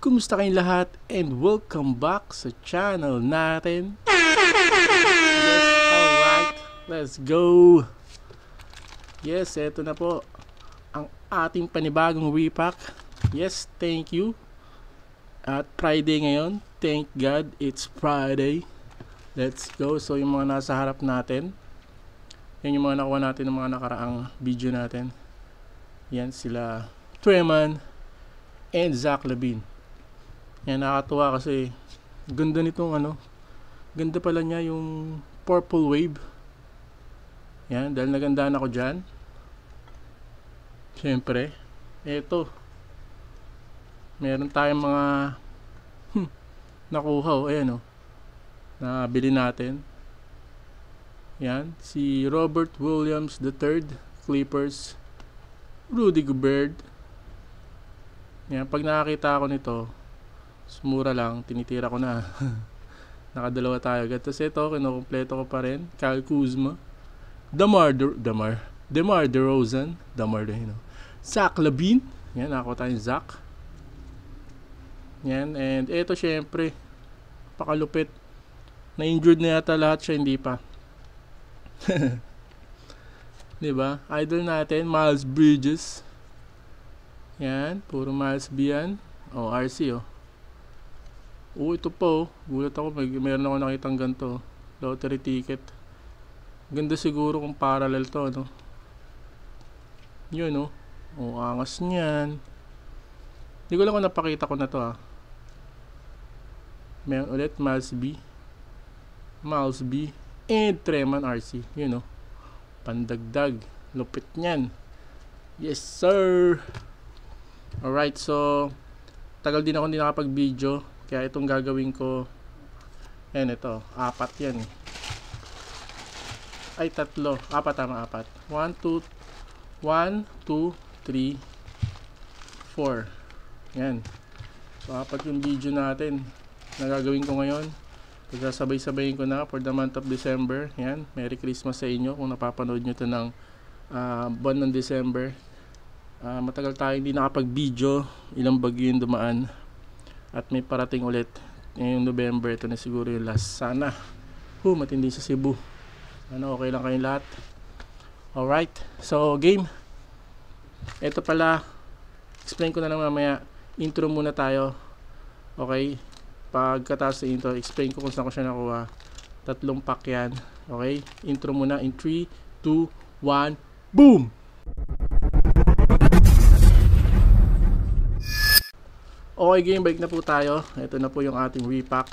Kumusta kayong lahat and welcome back sa channel natin. Yes, alright, let's go. Yes, eto na po ang ating panibagong repack. Yes, thank you. At Friday ngayon, thank God it's Friday. Let's go. So yung mga nasa harap natin, yan yung mga nakuha natin ng mga nakaraang video natin. Yan sila Treman and Zach Lavine. Yan, nakakatuwa kasi ganda nitong ganda pala niya yung purple wave. Yan, dahil nagandaan ako dyan. Siyempre, eto meron tayong mga nakuha, ayan nabili natin. Yan, si Robert Williams III, Clippers, Rudy Gobert. Yan, pag nakakita ako nito, mura lang, tinitira ko na. Nakadalawa tayo agad. Tapos ito, kinukumpleto ko pa rin. Kyle Kuzma, DeMar DeRozan, Zach Lavine. Yan, nakakuha tayong Zach. Yan, and ito syempre, pakalupit. Na-injured na yata lahat siya, hindi pa. Diba? Idol natin, Miles Bridges. Yan, puro Miles B yan. RC ito po, gulat ako, mayroon ako nakitang ganito, lottery ticket. Ganda siguro kung parallel to, yun angas niyan. Hindi ko lang kung napakita ko na to Meron ulit Miles B and Treman RC, yun pandagdag, lupit niyan. Yes sir. Alright, so tagal din ako hindi nakapag video, kaya itong gagawin ko, ito, 4 yan ay 3, 4 tama, 4, 1, 2, 3, 4. Yan, so 4 yung video natin na gagawin ko ngayon. Pagsasabay-sabayin ko na for the month of December. Yan, Merry Christmas sa inyo kung napapanood nyo ito ng buwan ng December. Matagal tayo hindi nakapag video, ilang bagyo yung dumaan at may parating ulit ngayong November. Ito na siguro yung last. Sana matindi sa Cebu. Sana okay lang kayong lahat. Alright, so game. Ito pala, explain ko na lang mamaya. Intro muna tayo. Okay, pagkatapos sa intro, explain ko kung saan ko siya nakuha. 3 pack yan. Okay, intro muna in 3, 2, 1, boom! Okay game, balik na po tayo. Ito na po yung ating repack.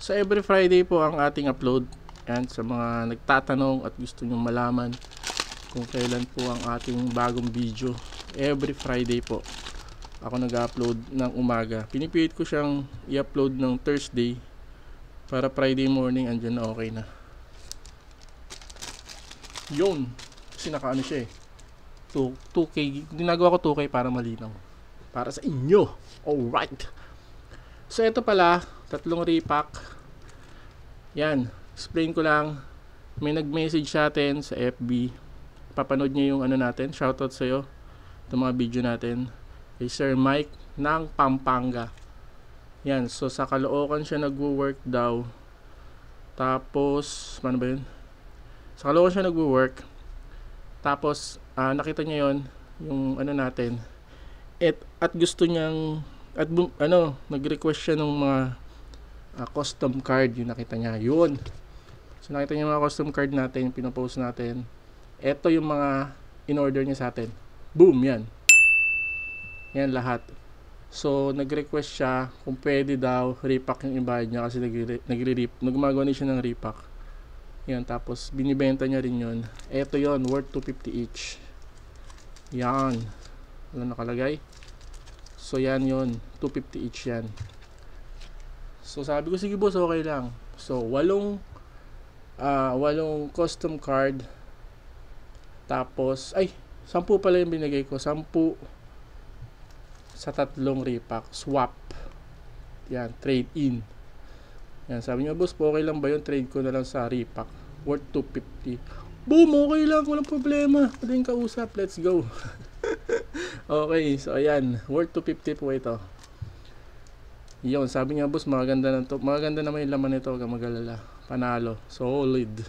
So every Friday po ang ating upload. Yan, sa mga nagtatanong at gusto nyo malaman kung kailan po ang ating bagong video. Every Friday po ako nag-upload ng umaga. Pinipilit ko siyang i-upload ng Thursday para Friday morning andyan na okay na. Yun, kasi nakaano siya 2K, ginagawa ko 2K para malinaw para sa inyo. Alright, so ito pala 3 repack. Yan, explain ko lang. May nag-message sa atin sa FB, papanood niya yung natin, shoutout sa'yo itong mga video natin, kay Sir Mike ng Pampanga. Yan, so sa Caloocan siya nagwo-work daw. Tapos paano ba yun, sa Caloocan siya nagwo-work. Tapos nakita niya yon yung natin, at gusto niyang nag-request siya ng mga custom card. Yung nakita niya yun, so nakita niya mga custom card natin, pinopost natin. Ito yung mga in-order niya sa atin. Boom, yan lahat. So nag-request siya kung pwede daw repack yung ibayad niya kasi nagmagawa niya siya ng repack. Yan, tapos binibenta niya rin yun. Ito yon, worth 250 each. Yan, wala nakalagay. So yan yun, 250 each yan. So sabi ko, sige boss, okay lang. So 8 custom card. Tapos 10 pala yung binigay ko, 10 sa 3 repack, swap. Yan, trade in. Yan, sabi niya, boss, okay lang ba yun? Trade ko na lang sa repack, worth 250. Boom, okay lang, walang problema. Pwedeng kausap, let's go. Okay, so ayan, worth 250 po ito. Yun, sabi niya boss, maganda na to. Maganda naman yung laman nito, huwag kang mag-alala. Panalo. Solid.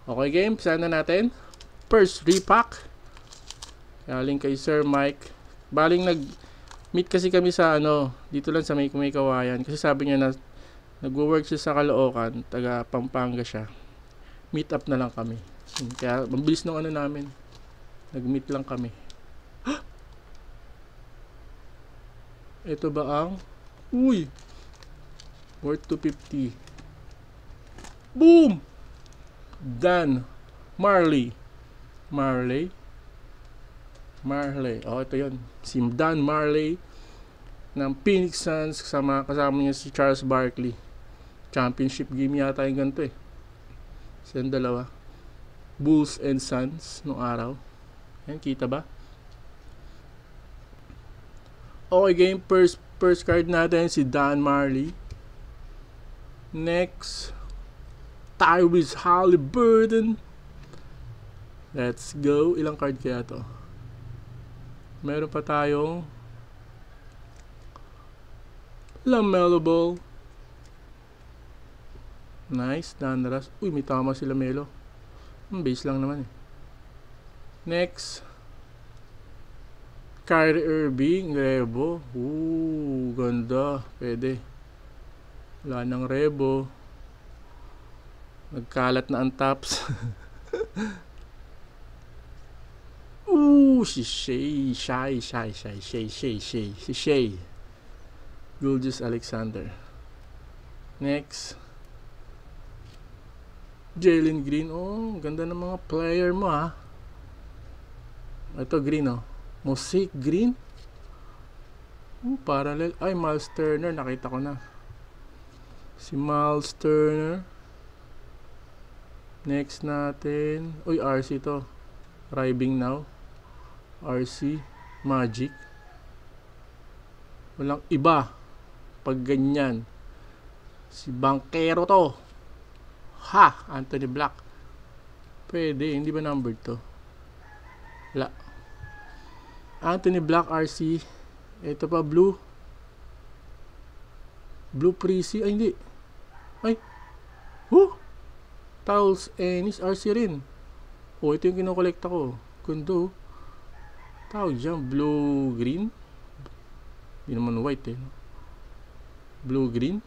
Okay game, sana natin. First repack. Galing kay Sir Mike. Baling nag-meet kasi kami sa ano, dito lang sa may Kawayan. Kasi sabi niya na nagwo-work siya sa Caloocan, taga Pampanga siya. Meet up na lang kami. Kaya mabilis nung ano namin. Nag-meet lang kami. Ito ba ang uy! Worth 250. Boom! Dan Marley. Oh, ito yun. Si Dan Marley ng Phoenix Suns. Kasama niya si Charles Barkley. Championship game yata yung ganito eh. Silang dalawa. Bulls and Suns nung araw. Ayan, kita ba? Okay game, first card natin si Dan Marley. Next, Tyrese Halliburton. Let's go. Ilang card kaya to? Meron pa tayong LaMelo Ball. Nice, Danras. Uy, may tama si LaMelo. Base lang naman eh. Next, Kyrie Irving, Rebo. Ganda. Pwede. Wala ng Rebo. Nagkalat na ang tops. Si Shai. Si Shai. Gilgeous Alexander. Next, Jalen Green. Oh, ganda ng mga player mo ha. Ito Green oh. Mosaic Green. Parallel. Ay, Miles Turner. Nakita ko na. Si Miles Turner. Next natin. Uy, RC to. Arriving now. RC. Magic. Walang iba. Pag ganyan. Si Bankero to. Ha! Anthony Black. Pwede. Hindi ba numbered to? Wala. Anthony Black RC. Ito pa blue. Blue Prezi. Ay hindi. Ay. Towels Ennis RC rin. Ito yung kinokolekta ko. Kundo. Tawag dyan. Blue green. Hindi naman white eh. Blue green.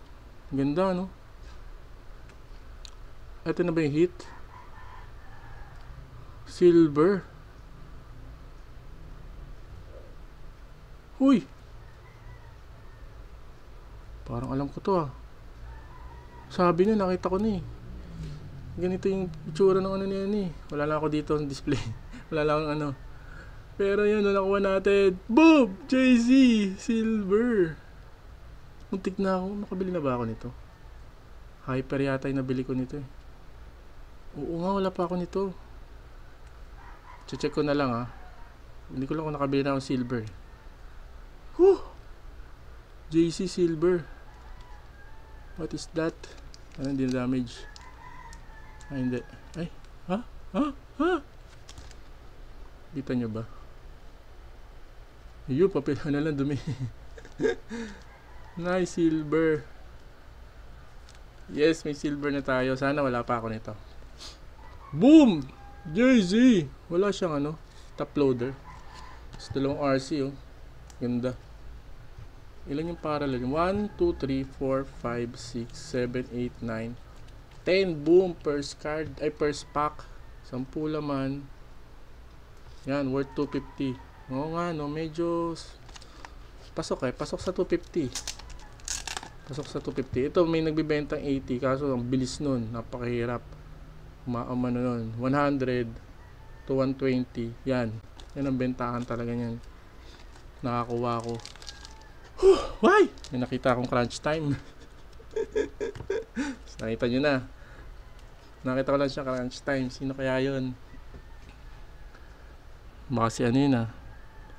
Ganda no. Ito na ba yung hit? Silver. Huy! Parang alam ko to ah. Sabi niya, nakita ko na eh. Ganito yung itsura ng ano niya eh. Wala lang ako dito ang display. Wala lang ano. Pero yun, nakuha natin. Boom! Jay-Z! Silver! Muntik na ako. Nakabili na ba ako nito? Hyper yata yung nabili ko nito eh. Oo nga, wala pa ako nito. Check ko na lang ah. Hindi ko lang kung nakabili na akong silver. JC Silver. What is that? Ano, hindi na damage. Ay, hindi. Ay, ha? Kita nyo ba? Ayun, papel na lang dumi. Nice silver. Yes, may silver na tayo. Sana wala pa ako nito. Boom! Jay-Z! Wala siyang ano, top loader. Tapos dalawang RC oh. Ganda. Ilan yung parallel? 1, 2, 3, 4, 5, 6, 7, 8, 9, 10. Boom! First card. Ay, first pack. 10 laman. Yan, worth 250. Oo nga, no? Medyo pasok eh. Pasok sa 250. Pasok sa 250. Ito, may nagbibentang 80. Kaso, ang bilis nun. Napakahirap. Umaamano nun. 100 to 120. Yan. Yan ang bentahan talaga yan. Nakakuha ko. Why? May nakita akong crunch time. Nakita nyo na. Nakita ko lang siya crunch time. Sino kaya yun? Baka si ano yun ah.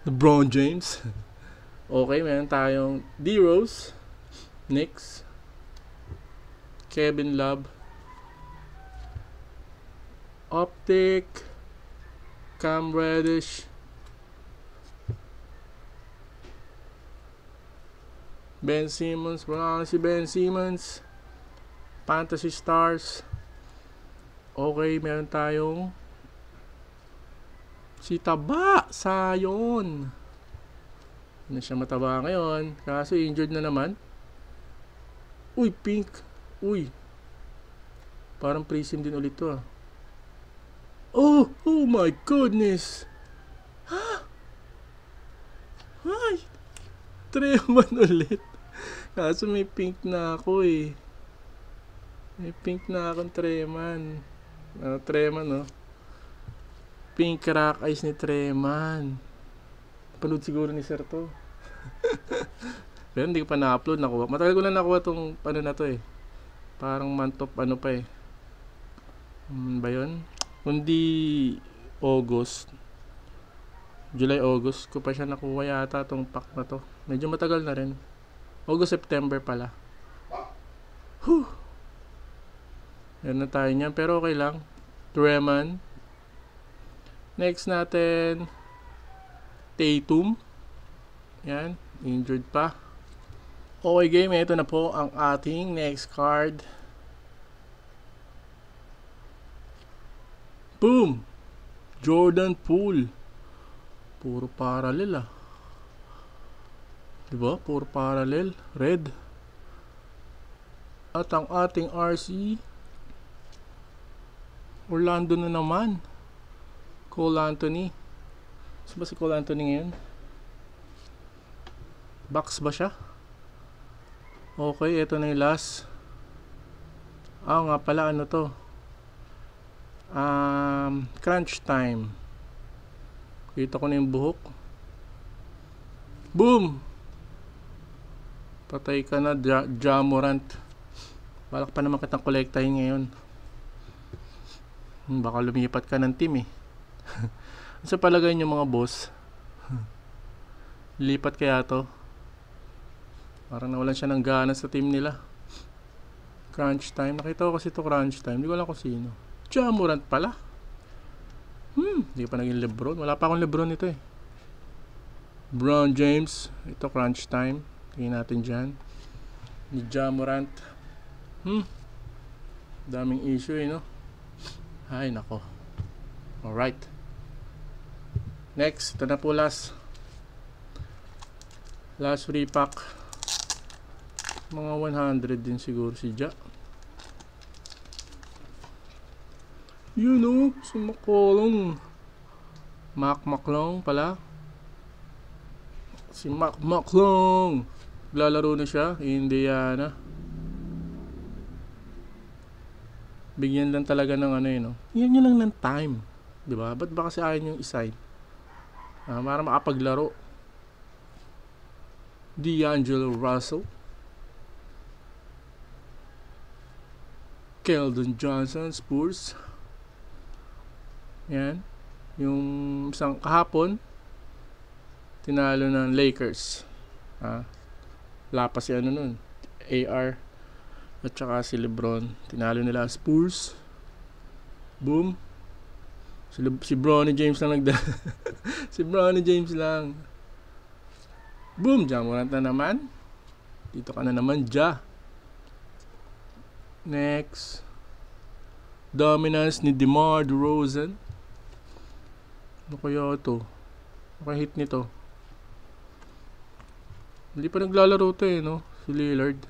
LeBron James. Okay, meron tayong D-Rose, Knicks, Kevin Love, Optic, Cam Reddish, Ben Simmons. Wala na si Ben Simmons. Fantasy Stars. Okay, meron tayong si Taba. Sayon. Hindi siya mataba ngayon. Kaso injured na naman. Uy, pink. Uy. Parang prism din ulit to ah. Oh my goodness. Ay. Treman ulit. Kaso may pink na ako eh. May pink na akong Treman. Treman, no? Pink rock eyes ni Treman. Panood siguro ni Sir to. Pero hindi ko pa na-upload. Nakuha. Matagal ko na nakuha tong ano na to eh. Parang month of ano pa eh. Ba yun? Kundi August. July, August ko pa siya nakuha yata tong pack na to. Medyo matagal na rin. August, September pala. Whew. Yan na tayo niyan. Pero okay lang. Treman. Next natin. Tatum. Yan. Injured pa. Okay game. Ito na po ang ating next card. Boom! Jordan Poole. Puro parallel ah. Diba? Puro parallel. Red. At ang ating RC Orlando na naman. Cole Anthony. Saan ba si Cole Anthony ngayon? Bucks ba siya? Okay, ito na yung last. Nga pala, ano to? Crunch time. Kita ko na yung buhok. Boom! Patay ka na, Ja Morant. Balak pa naman kitang kolektahin ngayon. Baka lumipat ka ng team eh. Sa palagay nyo mga boss, lipat kaya to? Parang nawalan siya ng gana sa team nila. Crunch time. Nakita ko kasi to crunch time. Hindi ko alam kung sino. Ja Morant pala. Hindi pa naging Lebron. Wala pa akong Lebron nito eh. Bron James. Ito crunch time. Tingnan natin dyan. Ni Ja Morant. Daming issue eh, no? Ay, nako. Alright. Next. Ito na po last. Last free pack. Mga 100 din siguro si Ja. You know, si McCollum. McClung pala. Si McClung. Lalaro na siya. Indiana. Bigyan lang talaga ng ano yun, no? Yan nyo lang ng time. Diba? Ba't ba kasi ayaw yung iside? Para makapaglaro. D'Angelo Russell. Keldon Johnson, Spurs. Yan. Yung isang kahapon, tinalo ng Lakers. Lapas si ano nun. AR. At saka si LeBron. Tinalo nila Spurs. Boom. Si Bronny James lang si Bronny James lang. Boom. Ja Morant na naman. Dito ka na naman, Ja. Next. Dominance ni DeMar DeRozan. Ano kaya ito? Ano hit nito? Hindi pa naglalaro ito eh, no? Si Lillard.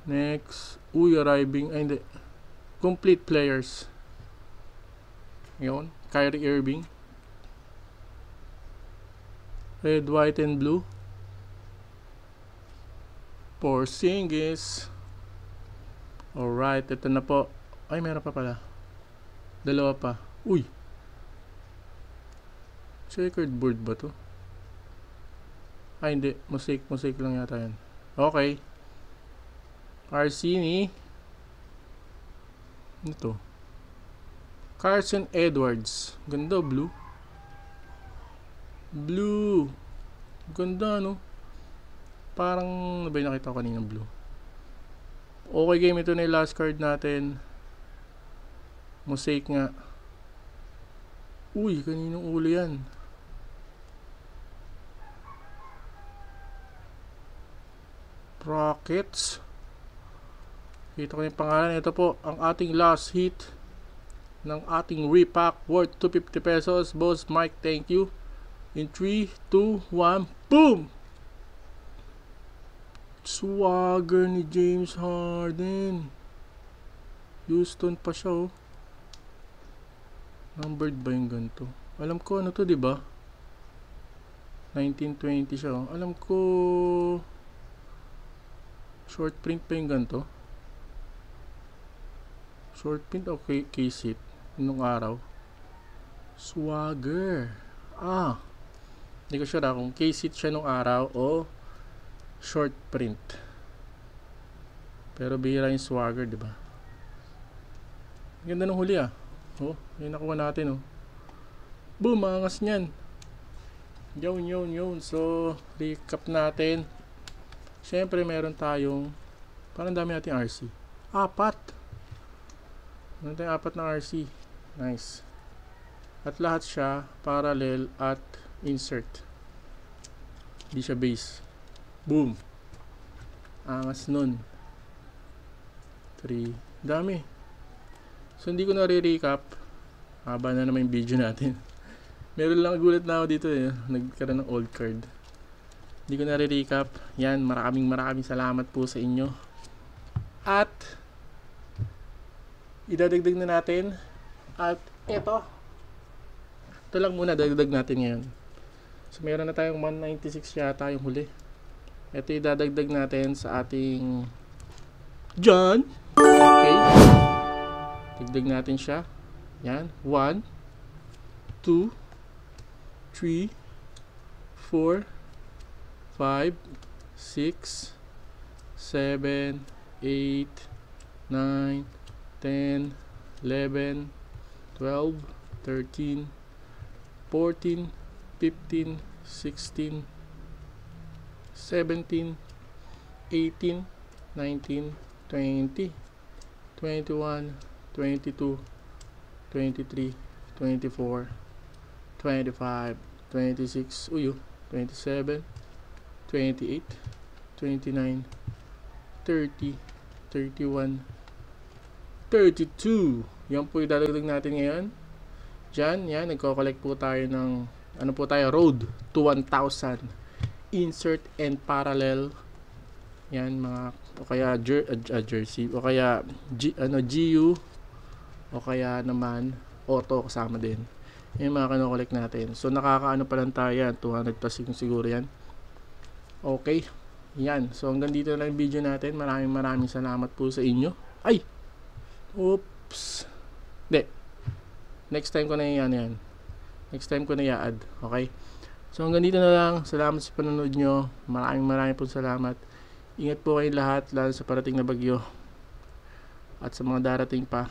Next. Arriving. Ay, hindi. Complete players. Yun. Kyrie Irving. Red, white, and blue. Porzingis. Alright. Ito na po. Ay, meron pa pala. Dalawa pa. Uy. Checkered board ba to? Ay, hindi. Mosaic lang yata yan. Okay. Arsini. Ito. Carson Edwards. Ganda, blue. Blue. Ganda, no? Parang, ano ba yung nakita ko kanina blue? Okay, game. Ito na yung last card natin. Mosaic nga. Uy, kaninong ulo yan? Rockets. Kita ko yung pangalan. Ito po ang ating last hit ng ating repack worth 250 pesos. Boss Mike, thank you. In 3, 2, 1, boom! Swagger ni James Harden. Houston pa siya, oh. Numbered ba yung ganito? Alam ko ano to, diba? 1920 siya, oh. Alam ko short print pa yung ganito. Short print o case it nung araw. Swagger. Hindi ko sure kung case it siya nung araw o short print. Pero bihira yung Swagger, diba? Ganda ng huli, ah. Oh, yun nakuha natin, oh. Boom, angas nyan. Yun. So, recap natin. Siyempre, meron tayong parang dami natin RC. 4. Meron tayong 4 na RC. Nice. At lahat siya parallel at insert. Hindi siya base. Boom. Angas nun. 3. Dami. So, hindi ko na re-recap. Haba na naman yung video natin. Meron lang gulat na ako dito, eh. Nagkaroon ng old card. Hindi ko na re-recap. Yan, maraming salamat po sa inyo. At idadagdag na natin. At ito lang muna, dagdag natin ngayon. So, meron na tayong 196 yata yung huli. Ito idadagdag natin sa ating John. Okay. Dagdag natin siya. Yan. 1, 2, 3, 4, 5, 6, 7, 8, 9, 10, 11, 12, 13, 14, 15, 16, 17, 18, 19, 20, 21, 22, 23, 24, 25, 26, 27, 28, 29, 30, 31, 32. Yan po yung dadagdag natin ngayon. Diyan, yan, nagko-collect po tayo ng, road to 1,000. Insert and parallel. Yan, mga, o kaya jersey, o kaya GU, o kaya naman auto kasama din. Yung mga kino-collect natin. So nakakaano pa lang tayo yan, 200 plus siguro yan. Okay, yan. So hanggang dito na lang yung video natin. Maraming salamat po sa inyo. Ay! Oops! Hindi. Next time ko na yan. Next time ko na i-add. Okay? So hanggang dito na lang. Salamat sa panonood nyo. Maraming po salamat. Ingat po kayong lahat, lalo sa parating na bagyo. At sa mga darating pa.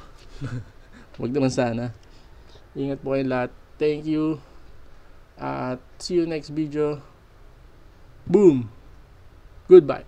Huwag naman sana. Ingat po kayong lahat. Thank you. At see you next video. Boom. Goodbye.